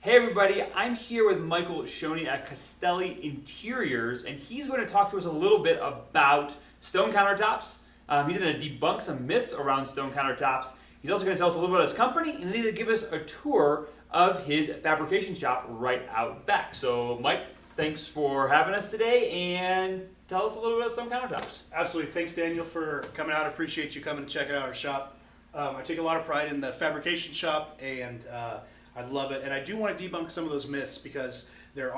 Hey everybody, I'm here with Michael Schoening at Castelli Interiors, and he's going to talk to us a little bit about stone countertops. He's going to debunk some myths around stone countertops. He's also going to tell us a little bit about his company, and then he's going to give us a tour of his fabrication shop right out back. So Mike, thanks for having us today, and tell us a little bit about stone countertops. Absolutely. Thanks, Daniel, for coming out. I appreciate you coming to check out our shop. I take a lot of pride in the fabrication shop, and I love it. And I do want to debunk some of those myths because they're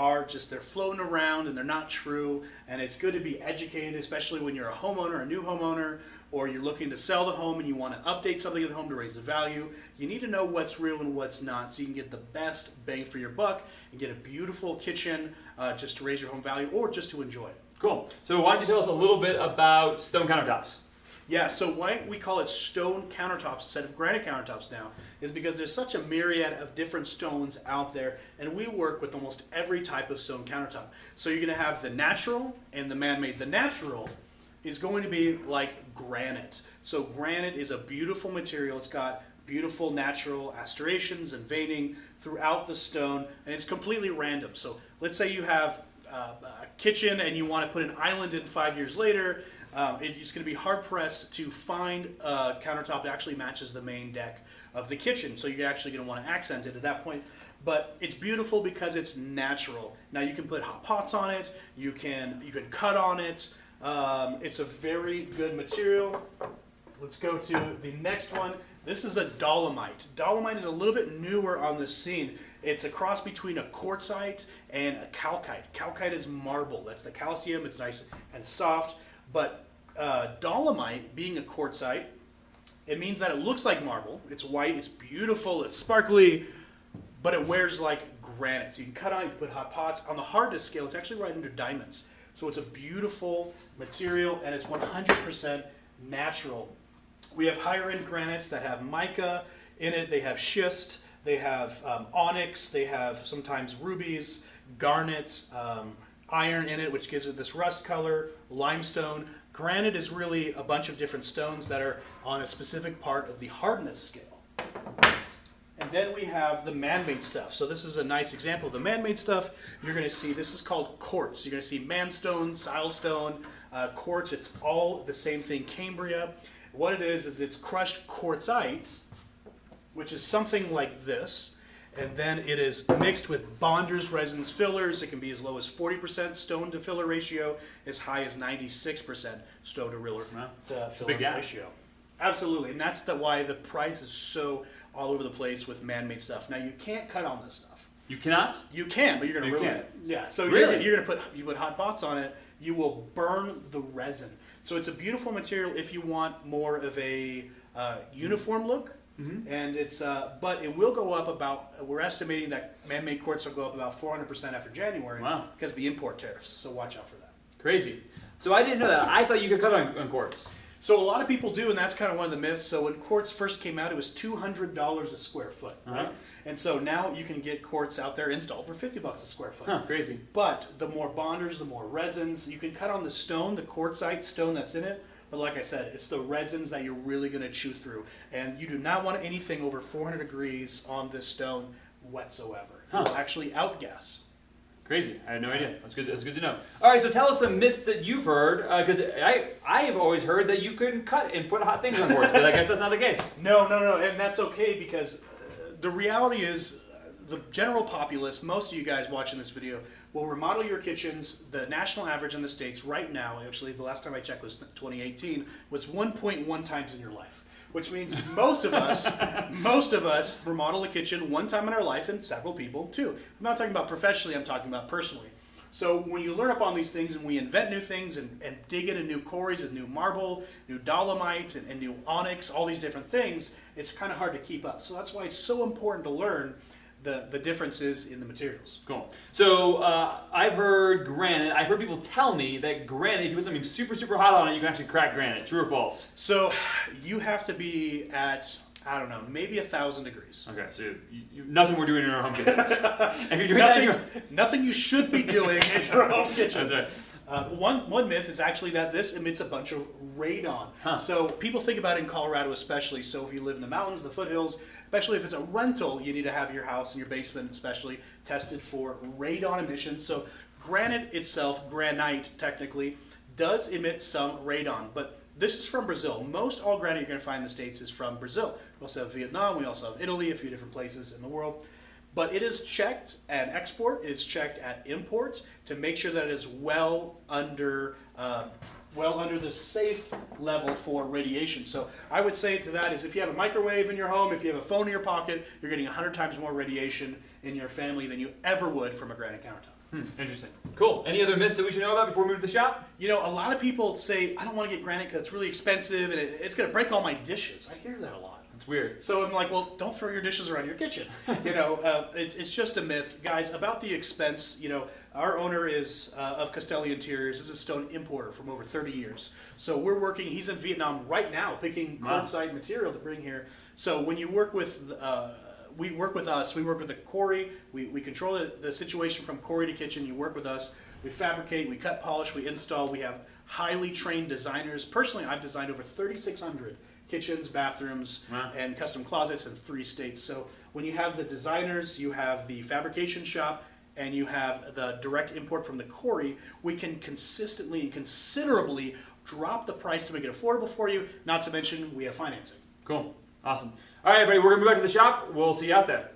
floating around and they're not true. And it's good to be educated, especially when you're a homeowner, a new homeowner, or you're looking to sell the home and you want to update something in the home to raise the value. You need to know what's real and what's not so you can get the best bang for your buck and get a beautiful kitchen just to raise your home value or just to enjoy it. Cool. So why don't you tell us a little bit about stone countertops? Yeah, so why we call it stone countertops instead of granite countertops now is because there's such a myriad of different stones out there, and we work with almost every type of stone countertop. So you're going to have the natural and the man-made. The natural is going to be like granite. So granite is a beautiful material. It's got beautiful natural aspirations and veining throughout the stone, and it's completely random. So let's say you have a kitchen and you want to put an island in 5 years later. It's going to be hard-pressed to find a countertop that actually matches the main deck of the kitchen. So you're actually going to want to accent it at that point. But it's beautiful because it's natural. Now you can put hot pots on it. You can cut on it. It's a very good material. Let's go to the next one. This is a Dolomite. Dolomite is a little bit newer on the scene. It's a cross between a quartzite and a calcite. Calcite is marble. That's the calcium. It's nice and soft. But Dolomite, being a quartzite, it means that it looks like marble. It's white, it's beautiful, it's sparkly, but it wears like granite. So you can cut on it, you can put hot pots. On the hardness scale, it's actually right under diamonds. So it's a beautiful material, and it's 100% natural. We have higher end granites that have mica in it. They have schist, they have onyx, they have sometimes rubies, garnet, iron in it, which gives it this rust color, limestone. Granite is really a bunch of different stones that are on a specific part of the hardness scale. And then we have the man-made stuff. So this is a nice example of the man-made stuff. You're going to see, this is called quartz. You're going to see manstone, silestone, quartz. It's all the same thing, Cambria. What it is it's crushed quartzite, which is something like this. And then it is mixed with bonders, resins, fillers. It can be as low as 40% stone to filler ratio, as high as 96% stone to filler ratio. Absolutely, and that's why the price is so all over the place with man-made stuff. Now you can't cut on this stuff. You cannot? You can, but you're going to ruin it. Yeah, so really? you're going to put hot pots on it. You will burn the resin. So it's a beautiful material if you want more of a uniform look. Mm-hmm. And it's, but it will go up about. We're estimating that man-made quartz will go up about 400% after January. Wow. Because of the import tariffs. So watch out for that. Crazy. So I didn't know that. I thought you could cut on quartz. So a lot of people do, and that's kind of one of the myths. So when quartz first came out, it was $200 a square foot, right? And so now you can get quartz out there installed for $50 a square foot. Huh, crazy. But the more bonders, the more resins. You can cut on the stone, the quartzite stone that's in it. But like I said, it's the resins that you're really going to chew through. And you do not want anything over 400 degrees on this stone whatsoever. It will actually outgas. Crazy. I had no idea. That's good to know. All right, so tell us some myths that you've heard, because I have always heard that you couldn't cut and put hot things on quartz, but I guess that's not the case. No, and that's okay because the reality is the general populace, most of you guys watching this video, will remodel your kitchens. The national average in the States right now, actually the last time I checked was 2018, was 1.1 times in your life. Which means most of us remodel a kitchen one time in our life, and several people too. I'm not talking about professionally, I'm talking about personally. So when you learn up on these things and we invent new things and dig into new quarries and new marble, new dolomite and new onyx, all these different things, it's kind of hard to keep up. So that's why it's so important to learn the differences in the materials. Cool. So I've heard granite. I've heard people tell me that granite, if you put something super, super hot on it, you can actually crack granite. True or false? So you have to be at, I don't know, maybe 1,000 degrees. Okay, so nothing we're doing in our home kitchens. If you're doing nothing you should be doing in your home kitchens. That's right. One myth is actually that this emits a bunch of radon. Huh. So people think about it in Colorado especially. So if you live in the mountains, the foothills, especially if it's a rental, you need to have your house and your basement especially tested for radon emissions. So granite itself, granite technically, does emit some radon, but this is from Brazil. Most all granite you're going to find in the States is from Brazil. We also have Vietnam, we also have Italy, a few different places in the world. But it is checked at export, it's checked at import to make sure that it is well under the safe level for radiation. So I would say to that is if you have a microwave in your home, if you have a phone in your pocket, you're getting 100 times more radiation in your family than you ever would from a granite countertop. Interesting. Cool. Any other myths that we should know about before we move to the shop? You know, a lot of people say, I don't want to get granite because it's really expensive and it's going to break all my dishes. I hear that a lot. It's weird. So I'm like, well, don't throw your dishes around your kitchen. You know, it's just a myth. Guys, about the expense, you know, our owner is of Castelli Interiors. This is a stone importer from over 30 years. So we're working, he's in Vietnam right now picking quartzite material to bring here. So when you work with we work with us. We work with the quarry. We control the situation from quarry to kitchen. You work with us. We fabricate. We cut, polish. We install. We have highly trained designers. Personally, I've designed over 3,600 kitchens, bathrooms, and custom closets in 3 states. So when you have the designers, you have the fabrication shop, and you have the direct import from the quarry, we can consistently and considerably drop the price to make it affordable for you. Not to mention, we have financing. Cool. Awesome. All right, everybody, we're going to move back to the shop. We'll see you out there.